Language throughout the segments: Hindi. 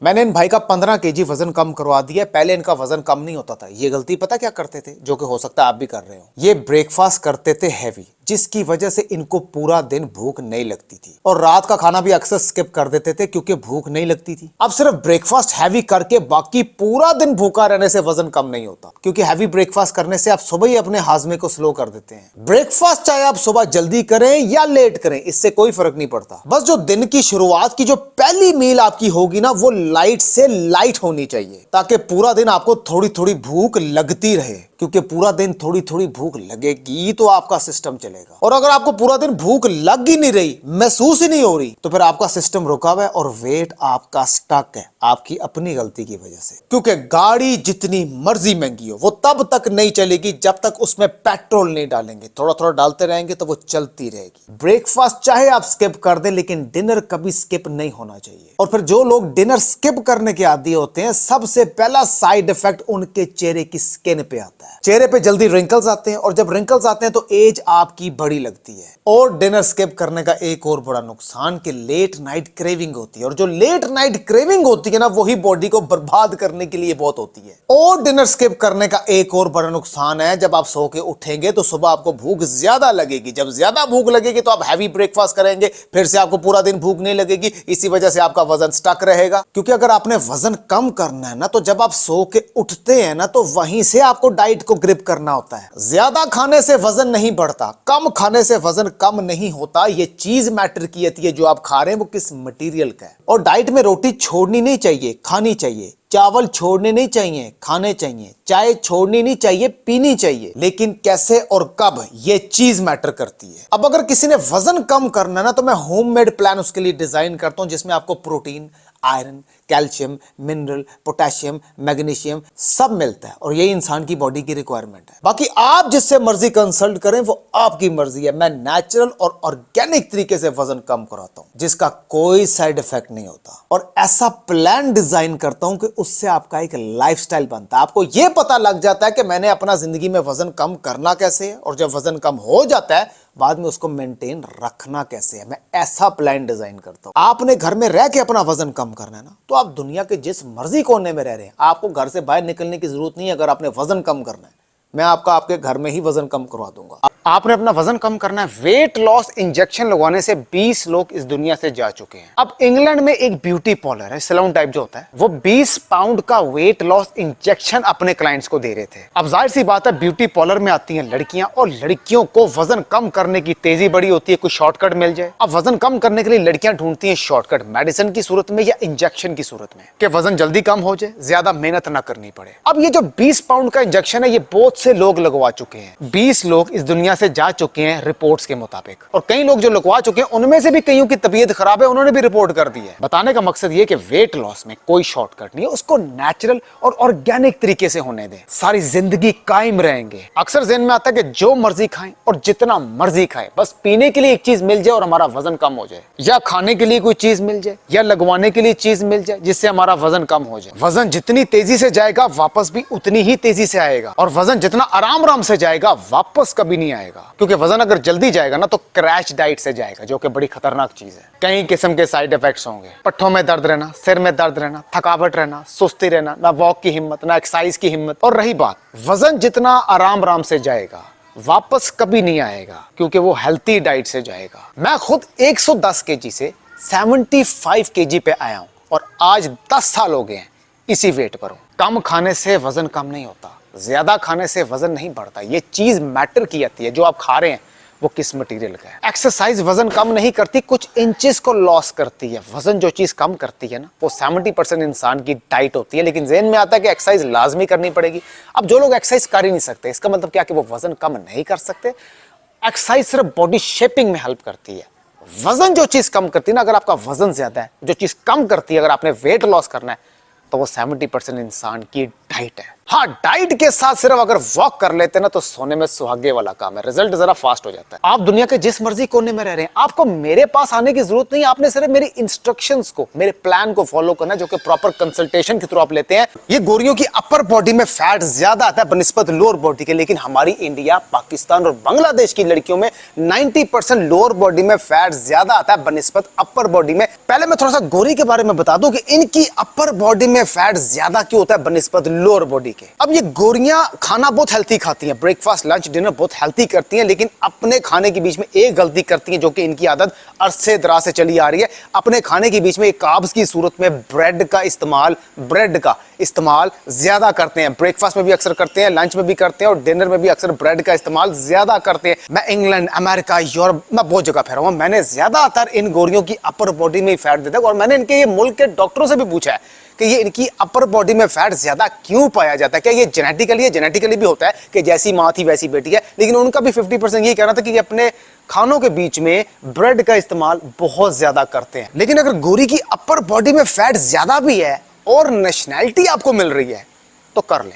मैंने इन भाई का 15 केजी वजन कम करवा दिया। पहले इनका वजन कम नहीं होता था। ये गलती पता क्या करते थे, जो कि हो सकता है आप भी कर रहे हो। ये ब्रेकफास्ट करते थे हैवी, जिसकी वजह से इनको पूरा दिन भूख नहीं लगती थी, और रात का खाना भी अक्सर स्किप कर देते थे क्योंकि भूख नहीं लगती थी। अब सिर्फ ब्रेकफास्ट हैवी करके बाकी पूरा दिन भूखा रहने से वजन कम नहीं होता, क्योंकि हैवी ब्रेकफास्ट करने से आप सुबह ही अपने हाजमे को स्लो कर देते हैं। ब्रेकफास्ट चाहे आप सुबह जल्दी करें या लेट करें, इससे कोई फर्क नहीं पड़ता। बस जो दिन की शुरुआत की जो पहली मील आपकी होगी ना, वो लाइट से लाइट होनी चाहिए, ताकि पूरा दिन आपको थोड़ी थोड़ी भूख लगती रहे, क्योंकि पूरा दिन थोड़ी थोड़ी भूख लगेगी तो आपका सिस्टम चलेगा। और अगर आपको पूरा दिन भूख लग ही नहीं रही, महसूस ही नहीं हो रही, तो फिर आपका सिस्टम रुका हुआ है और वेट आपका स्टक है, आपकी अपनी गलती की वजह से। क्योंकि गाड़ी जितनी मर्जी महंगी हो, वो तब तक नहीं चलेगी जब तक उसमें पेट्रोल नहीं डालेंगे। थोड़ा थोड़ा डालते रहेंगे तो वो चलती रहेगी। ब्रेकफास्ट चाहे आप स्किप कर दें, लेकिन डिनर कभी स्किप नहीं होना चाहिए। और फिर जो लोग डिनर स्किप करने के आदी होते हैं, सबसे पहला साइड इफेक्ट उनके चेहरे की स्किन पे आता है। चेहरे पे जल्दी रिंकल्स आते हैं, और जब रिंकल्स आते हैं तो एज आपकी बड़ी लगती है। और डिनर स्किप करने का एक और बड़ा नुकसान कि लेट नाइट क्रेविंग होती है, और जो लेट नाइट क्रेविंग होती है ना, वही बॉडी को बर्बाद करने के लिए बहुत होती है। और डिनर स्किप करने का एक और बड़ा नुकसान है, जब आप सो के उठेंगे तो सुबह आपको भूख ज्यादा लगेगी। जब ज्यादा भूख लगेगी तो आप हैवी ब्रेकफास्ट करेंगे, फिर से आपको पूरा दिन भूख नहीं लगेगी। इसी वजह से आपका वजन स्टक रहेगा। क्योंकि अगर आपने वजन कम करना है ना, तो जब आप सो के उठते हैं ना, तो वहीं से आपको डाइट को ग्रिप करना होता है। ज्यादा खाने से वजन नहीं बढ़ता, कम खाने से वजन कम नहीं होता। ये चीज मैटर की है, जो आप खा रहे हैं वो किस मटेरियल का है। और डाइट में रोटी छोड़नी नहीं चाहिए, खानी चाहिए। चावल छोड़ने नहीं चाहिए, खाने चाहिए। चाय छोड़नी नहीं चाहिए, पीनी चाहिए। लेकिन कैसे और कब, ये चीज मैटर करती है। अब अगर किसी ने वजन कम करना है ना, तो मैं होममेड प्लान उसके लिए डिजाइन करता हूं, जिसमें आपको protein, iron, calcium, mineral, potassium, magnesium सब मिलता है, और ये इंसान की बॉडी की रिक्वायरमेंट है। बाकी आप जिससे मर्जी कंसल्ट करें, वो आपकी मर्जी है। मैं नेचुरल और ऑर्गेनिक तरीके से वजन कम कराता हूं, जिसका कोई साइड इफेक्ट नहीं होता। और ऐसा प्लान डिजाइन करता हूं कि उससे आपका एक लाइफस्टाइल बनता है। आपको यह पता लग जाता है कि मैंने अपना जिंदगी में वजन कम करना कैसे है, और जब वजन कम हो जाता है बाद में उसको मेंटेन रखना कैसे है। मैं ऐसा प्लान डिजाइन करता हूं। आपने घर में रह के अपना वजन कम करना है ना, तो आप दुनिया के जिस मर्जी कोने में रह रहे हैं, आपको घर से बाहर निकलने की जरूरत नहीं है। अगर आपने वजन कम करना है, मैं आपके घर में ही वजन कम करवा दूंगा। आपने अपना वजन कम करना है। वेट लॉस इंजेक्शन लगवाने से 20 लोग इस दुनिया से जा चुके हैं। अब इंग्लैंड में एक ब्यूटी पार्लर है, सैलून टाइप जो होता है, वो 20 पाउंड का वेट लॉस इंजेक्शन अपने क्लाइंट्स को दे रहे थे। अब जाहिर सी बात है, ब्यूटी पार्लर में आती हैं लड़कियां, और लड़कियों को वजन कम करने की तेजी बड़ी होती है, कुछ शॉर्टकट मिल जाए। अब वजन कम करने के लिए लड़कियां ढूंढती हैं शॉर्टकट, मेडिसिन की सूरत में या इंजेक्शन की सूरत में, कि वजन जल्दी कम हो जाए, ज्यादा मेहनत ना करनी पड़े। अब ये जो 20 पाउंड का इंजेक्शन है, ये बहुत से लोग लगवा चुके हैं। 20 लोग इस दुनिया से जा चुके हैं रिपोर्ट्स के मुताबिक, और कई लोग जो लगवा चुके हैं उनमें से भी कईयों की तबीयत खराब है, उन्होंने भी रिपोर्ट कर दी है। बताने का मकसद ये कि वेट लॉस में कोई शॉर्टकट नहीं है, उसको नेचुरल और ऑर्गेनिक तरीके से होने दें, सारी जिंदगी कायम रहेंगे। अक्सर ज़हन में आता है कि जो मर्जी खाएं और जितना मर्जी खाएं, बस पीने के लिए एक चीज मिल जाए और हमारा वजन कम हो जाए, या खाने के लिए कोई चीज मिल जाए, या लगवाने के लिए चीज मिल जाए जिससे हमारा वजन कम हो जाए। वजन जितनी तेजी से जाएगा, वापस भी उतनी ही तेजी से आएगा, और वजन जितना आराम से जाएगा, वापस कभी नहीं आएगा। क्योंकि वजन अगर जल्दी जाएगा ना, तो क्रैश डाइट से जाएगा, जो कि बड़ी खतरनाक चीज है। कई किस्म के साइड इफेक्ट्स होंगे, पट्ठों में दर्द रहना, सिर में दर्द रहना, थकावट रहना, सुस्ती रहना, ना वॉक की हिम्मत, ना एक्सरसाइज की हिम्मत। और रही बात, वजन जितना आराम से जाएगा, वापस कभी नहीं आएगा, क्योंकि वो हेल्थी डाइट से जाएगा। मैं खुद 110 केजी से 75 केजी पे आया हूं, और आज 10 साल हो गए हैं इसी वेट पर हूं। कम खाने से वजन कम नहीं होता, ज्यादा खाने से वजन नहीं बढ़ता। ये चीज मैटर की आती है, जो आप खा रहे हैं वो किस मटेरियल का है। एक्सरसाइज वजन कम नहीं करती, कुछ इंचेस को लॉस करती है। वजन जो चीज कम करती है ना, वो 70% इंसान की डाइट होती है। लेकिन ज़हन में आता है कि एक्सरसाइज लाजमी करनी पड़ेगी। अब जो लोग एक्सरसाइज कर ही नहीं सकते, इसका मतलब क्या कि वो वजन कम नहीं कर सकते। एक्सरसाइज सिर्फ बॉडी शेपिंग में हेल्प करती है। वजन जो चीज कम करती है ना, अगर आपका वजन ज्यादा है, जो चीज कम करती है, अगर आपने वेट लॉस करना है, तो वो 70% इंसान की डाइट है। हाँ, डाइट के साथ सिर्फ अगर वॉक कर लेते ना तो सोने में सुहागे वाला काम है, रिजल्ट जरा फास्ट हो जाता है। आप दुनिया के जिस मर्जी कोने में रह रहे हैं, आपको मेरे पास आने की जरूरत नहीं, आपने सिर्फ मेरी इंस्ट्रक्शंस को, मेरे प्लान को फॉलो करना है, जो कि प्रॉपर कंसल्टेशन के थ्रू आप लेते हैं। ये गोरियों की अपर बॉडी में फैट ज्यादा आता है बनिस्बत लोअर बॉडी के, लेकिन हमारी इंडिया, पाकिस्तान और बांग्लादेश की लड़कियों में 90% लोअर बॉडी में फैट ज्यादा आता है बनिस्बत अपर बॉडी में। पहले मैं थोड़ा सा गोरी के बारे में बता दूं कि इनकी अपर बॉडी में फैट ज्यादा क्यों होता है बनिस्बत लोअर बॉडी के। अब ये गोरियां खाना बहुत हेल्थी खाती हैं, ब्रेकफास्ट लंच डिनर बहुत हेल्थी करती हैं, लेकिन अपने खाने के बीच में एक गलती करती हैं जो कि इनकी आदत अरसे दराज से चली आ रही है। अपने खाने के बीच में एक कार्ब्स की सूरत में ब्रेड का इस्तेमाल ज्यादा करते हैं। ब्रेकफास्ट में भी अक्सर करते हैं, लंच में भी करते हैं और डिनर में भी अक्सर ब्रेड का इस्तेमाल ज्यादा करते हैं। मैं इंग्लैंड, अमेरिका, यूरोप, मैं बहुत जगह फिरा हूं, मैंने ज्यादातर इन गोरियों की अपर बॉडी में फैट देखा और मैंने इनके ये मुल्क के डॉक्टरों से भी पूछा है कि ये इनकी अपर बॉडी में फैट ज्यादा क्यों पाया जाता है। क्या ये जेनेटिकली भी होता है कि जैसी माँ थी वैसी बेटी है, लेकिन उनका भी 50% ये कहना था कि अपने खानों के बीच में ब्रेड का इस्तेमाल बहुत ज्यादा करते हैं। लेकिन अगर गोरी की अपर बॉडी में फैट ज्यादा भी है और नेशनैलिटी आपको मिल रही है तो कर ले,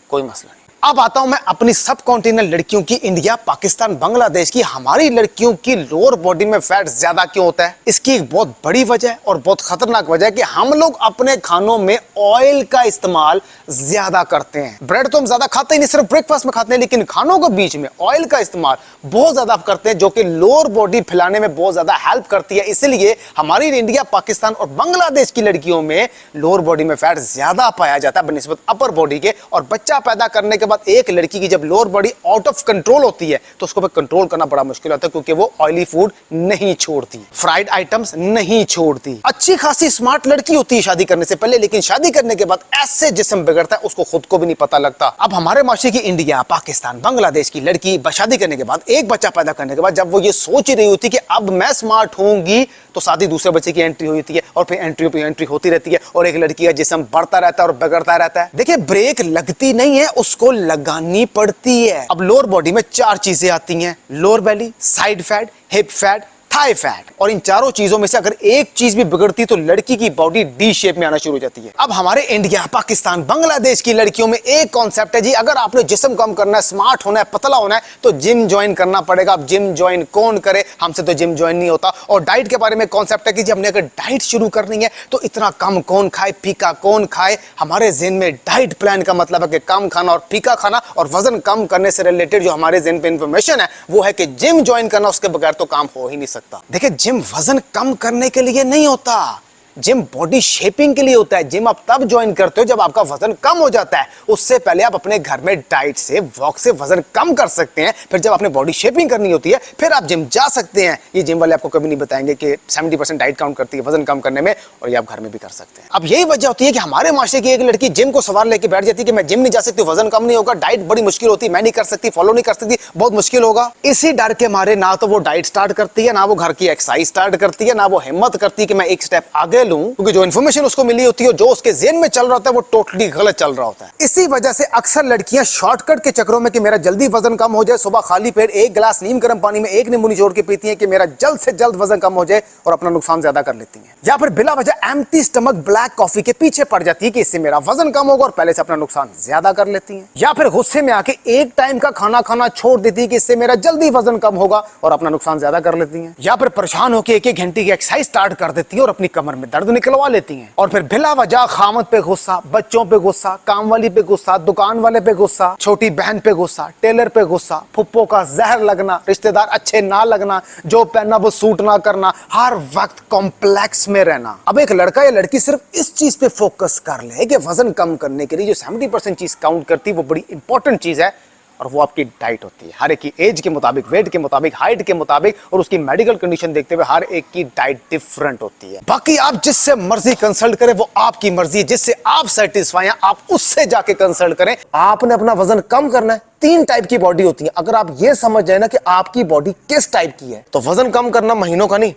कोई मसला नहीं। अब आता हूं मैं अपनी सब कॉन्टिनेंट लड़कियों की, इंडिया, पाकिस्तान, बांग्लादेश की। हमारी लड़कियों की लोअर बॉडी में फैट ज्यादा क्यों होता है? इसकी एक बहुत बड़ी वजह है और बहुत खतरनाक वजह है कि हम लोग अपने खानों में ऑयल का इस्तेमाल ज्यादा करते हैं। ब्रेड तो हम ज्यादा खाते ही नहीं, सिर्फ ब्रेकफास्ट में खाते हैं, लेकिन खानों के बीच में ऑयल का इस्तेमाल बहुत ज्यादा करते हैं, जो कि लोअर बॉडी फैलाने में बहुत ज्यादा हेल्प करती है। इसलिए हमारी इंडिया, पाकिस्तान और बांग्लादेश की लड़कियों में लोअर बॉडी में फैट ज्यादा पाया जाता है बनिस्बत अपर बॉडी के। और बच्चा पैदा करने के बाद एक लड़की की जब lower body out of control होती है तो उसको कंट्रोल करना बड़ा मुश्किल होता है, क्योंकि वो ऑयली फूड नहीं छोड़ती, फ्राइड आइटम्स नहीं छोड़ती। अच्छी खासी स्मार्ट लड़की होती है शादी करने से पहले, लेकिन शादी करने के बाद ऐसे जिस्म बिगड़ता है उसको खुद को भी नहीं पता लगता। अब हमारे माशरे की इंडिया, पाकिस्तान, बांग्लादेश की लड़की शादी करने के बाद, एक बच्चा पैदा करने के बाद, जब वो ये सोच रही होती कि अब मैं स्मार्ट होंगी, तो साथ ही दूसरे बच्चे की एंट्री होती है और फिर एंट्री पे एंट्री होती रहती है और एक लड़की का जिस्म बढ़ता रहता है और बिगड़ता रहता है। देखिए, ब्रेक लगती नहीं है, उसको लगानी पड़ती है। अब लोअर बॉडी में 4 चीजें आती हैं, लोअर बेली, side fat, hip fat, Thai fat. और इन चारों चीजों में से अगर एक चीज भी बिगड़ती तो लड़की की बॉडी डी शेप में आना शुरू हो जाती है। अब हमारे इंडिया, पाकिस्तान, बांग्लादेश की लड़कियों में एक कॉन्सेप्ट है जी, अगर आपने जिस्म कम करना है, स्मार्ट होना है, पतला होना है, तो जिम ज्वाइन करना पड़ेगा। अब जिम ज्वाइन कौन करे? हमसे तो जिम ज्वाइन नहीं होता। और डाइट के बारे में कॉन्सेप्ट है कि हमने अगर डाइट शुरू करनी है तो इतना कम कौन खाए, फीका कौन खाए। हमारे ज़हन में डाइट प्लान का मतलब है कि कम खाना और फीका खाना, और वजन कम करने से रिलेटेड जो हमारे ज़हन पे इंफॉर्मेशन है वो है कि जिम ज्वाइन करना, उसके बगैर तो काम हो ही नहीं सकता। देखिए, जिम वजन कम करने के लिए नहीं होता, जिम बॉडी शेपिंग के लिए होता है। जिम आप तब ज्वाइन करते हो जब आपका वजन कम हो जाता है। उससे पहले आप अपने घर में डाइट से, वॉक से वजन कम कर सकते हैं। फिर जब आपने बॉडी शेपिंग करनी होती है फिर आप जिम जा सकते हैं। ये जिम वाले आपको कभी नहीं बताएंगे कि 70% डाइट काउंट करती है वजन कम करने में, और ये आप घर में भी कर सकते हैं। अब यही वजह होती है कि हमारे माशरे की एक लड़की जिम को सवार लेके बैठ जाती है कि मैं जिम नहीं जा सकती, वजन कम नहीं होगा, डाइट बड़ी मुश्किल होती है, मैं नहीं कर सकती, फॉलो नहीं कर सकती, बहुत मुश्किल होगा। इसी डर के मारे ना तो वो डाइट स्टार्ट करती है, ना वो घर की एक्सरसाइज स्टार्ट करती है, ना वो हिम्मत करती है कि मैं एक स्टेप आगे लूं, क्योंकि जो इन्फॉर्मेशन उसको मिली होती है, जो उसके ज़हन में चल रहा होता है, वो टोटली गलत चल रहा होता है। इसी वजह से अक्सर लड़कियां शॉर्टकट के चक्रों में कि मेरा जल्दी वजन कम हो जाए, सुबह खाली पेट एक गिलास नीम गर्म पानी में एक नींबू निचोड़ के पीती हैं कि मेरा जल्द से जल्द वजन कम हो जाए, और अपना नुकसान ज्यादा कर लेती हैं। या फिर बिला वजह एम्प्टी स्टमक ब्लैक कॉफी के पीछे पड़ जाती है कि इससे मेरा वजन कम होगा, और पहले से अपना नुकसान ज्यादा कर लेती हैं। या फिर गुस्से में आके एक टाइम का खाना खाना छोड़ देती है कि इससे मेरा जल्दी वजन कम होगा, और अपना नुकसान ज्यादा कर लेती हैं। या फिर परेशान होकर एक घंटे की एक्सरसाइज स्टार्ट कर देती है और अपनी कमर में दर्द निकलवा लेती हैं। और फिर बिला वजह खामद पे गुस्सा, बच्चों पे गुस्सा, काम वाली पे गुस्सा, दुकान वाले पे गुस्सा, छोटी बहन पे गुस्सा, टेलर पे गुस्सा, फुप्पो का जहर लगना, रिश्तेदार अच्छे ना लगना, जो पहनना वो सूट ना करना, हर वक्त कॉम्प्लेक्स में रहना। अब एक लड़का या लड़की सिर्फ इस चीज पे फोकस कर ले कि वजन कम करने के लिए जो 70% चीज काउंट करती है वो बड़ी इंपॉर्टेंट चीज है, और वो आपकी डाइट होती है। हर एक की एज के मुताबिक, वेट के मुताबिक, हाइट के मुताबिक और उसकी मेडिकल कंडीशन देखते हुए हर एक की डाइट डिफरेंट होती है। बाकी आप जिससे मर्जी कंसल्ट करें, वो आपकी मर्जी है, जिससे आप सेटिस्फाई हैं आप उससे जाके कंसल्ट करें। आपने अपना वजन कम करना है। 3 टाइप की बॉडी होती है। अगर आप ये समझ जाए ना कि आपकी बॉडी किस टाइप की है, तो वजन कम करना महीनों का नहीं,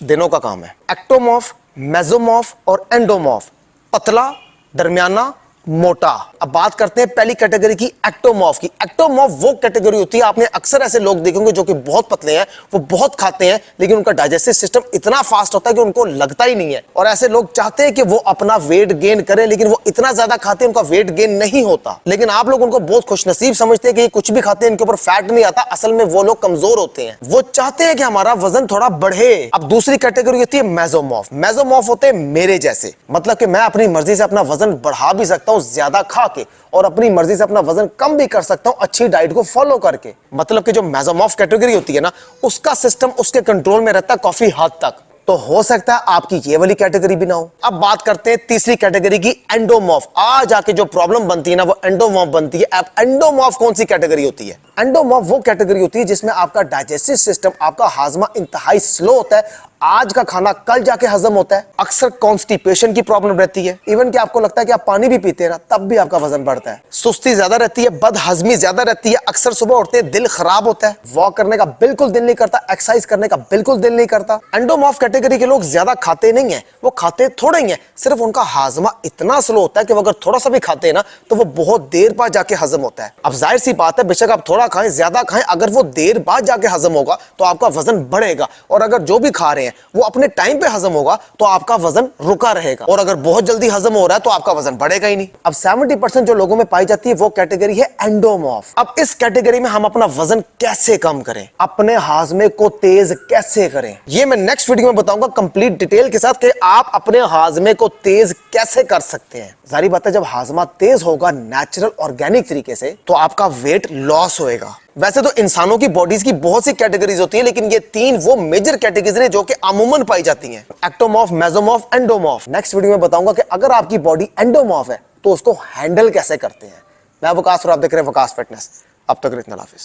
दिनों का काम है। एक्टोमॉर्फ, मेसोमॉर्फ और एंडोमॉर्फ, पतला, दरमियाना मोटा। अब बात करते हैं पहली कैटेगरी की, एक्टोमॉर्फ की। एक्टोमॉर्फ वो कैटेगरी होती है, आपने अक्सर ऐसे लोग देखेंगे जो कि बहुत पतले हैं, वो बहुत खाते हैं, लेकिन उनका डाइजेस्टिव सिस्टम इतना फास्ट होता है कि उनको लगता ही नहीं है। और ऐसे लोग चाहते हैं कि वो अपना वेट गेन करें, लेकिन वो इतना ज्यादा खाते हैं उनका वेट गेन नहीं होता। लेकिन आप लोग उनको बहुत खुशनसीब समझते हैं कि ये कुछ भी खाते हैं, इनके ऊपर फैट नहीं आता। असल में वो लोग कमजोर होते हैं, वो चाहते हैं कि हमारा वजन थोड़ा बढ़े। अब दूसरी कैटेगरी होती है मेसोमॉर्फ। मेसोमॉर्फ होते हैं मेरे जैसे, मतलब कि मैं अपनी मर्जी से अपना वजन बढ़ा भी सकता हूं ज्यादा खा के, और अपनी मर्जी से अपना वजन कम भी कर सकता हूं अच्छी डाइट को फॉलो करके। मतलब कि जो मेसोमॉर्फ कैटेगरी होती है ना, उसका सिस्टम उसके कंट्रोल में रहता है काफी हद तक। तो हो सकता है आपकी ये वाली कैटेगरी भी ना हो। अब बात करते हैं तीसरी कैटेगरी की, एंडोमॉर्फ। आज आके जो प्रॉब्लम बनती है ना, वो एंडोमॉर्फ बनती है। अब एंडोमॉर्फ कौन सी कैटेगरी होती है? एंडोमॉर्फ वो कैटेगरी होती है जिसमें आपका डाइजेस्टिव सिस्टम, आपका हाजमा इंतहाई स्लो होता है। आज का खाना कल जाके हजम होता है। अक्सर कॉन्स्टिपेशन की प्रॉब्लम रहती है, इवन कि आपको लगता है कि आप पानी भी पीते हैं ना, तब भी आपका वजन बढ़ता है। सुस्ती ज्यादा रहती है, बदहजमी ज्यादा रहती है। अक्सर सुबह उठते हैं दिल खराब होता है, वॉक करने का बिल्कुल दिल नहीं करता, एक्सरसाइज करने का बिल्कुल दिल नहीं करता। एंडोमॉर्फ कैटेगरी के लोग ज्यादा खाते नहीं है, वो खाते थोड़े ही है। सिर्फ उनका हाजमा इतना स्लो होता है कि वो अगर थोड़ा सा भी खाते हैं ना, तो वो बहुत देर बाद जाके हजम होता है। अब जाहिर सी बात है, बेशक आप थोड़ा खाएं, ज्यादा खाएं, अगर वो देर बाद जाके हजम होगा तो आपका वजन बढ़ेगा। और अगर जो भी खा रहे हैं वो अपने टाइम पे हजम होगा तो आपका वजन रुका रहेगा। और अगर बहुत जल्दी हजम हो रहा है तो आपका वजन बढ़ेगा ही नहीं। अब 70% जो लोगों में पाई जाती है वो कैटेगरी है एंडोमॉर्फ। अब इस कैटेगरी में हम अपना वजन कैसे कम करें, अपने हाजमे को तेज कैसे करें, ये मैं नेक्स्ट वीडियो में बताऊंगा कंप्लीट डिटेल के साथ कि आप अपने हाजमे को तेज कैसे कर सकते हैं। जारी बात है, जब हाजमा तेज होगा नेचुरल ऑर्गेनिक तरीके से, तो आपका वेट लॉस होएगा। वैसे तो इंसानों की बॉडीज की बहुत सी कैटेगरीज होती है, लेकिन ये तीन वो मेजर कैटेगरीज हैं जो कि अमूमन पाई जाती हैं, ectomorph, mesomorph, endomorph. Next video में बताऊंगा कि अगर आपकी बॉडी एंडोमॉर्फ है तो उसको हैंडल कैसे करते हैं। मैं वकास और आप देख रहे हैं वकास फिटनेस। अब तक इतना, हाफिज।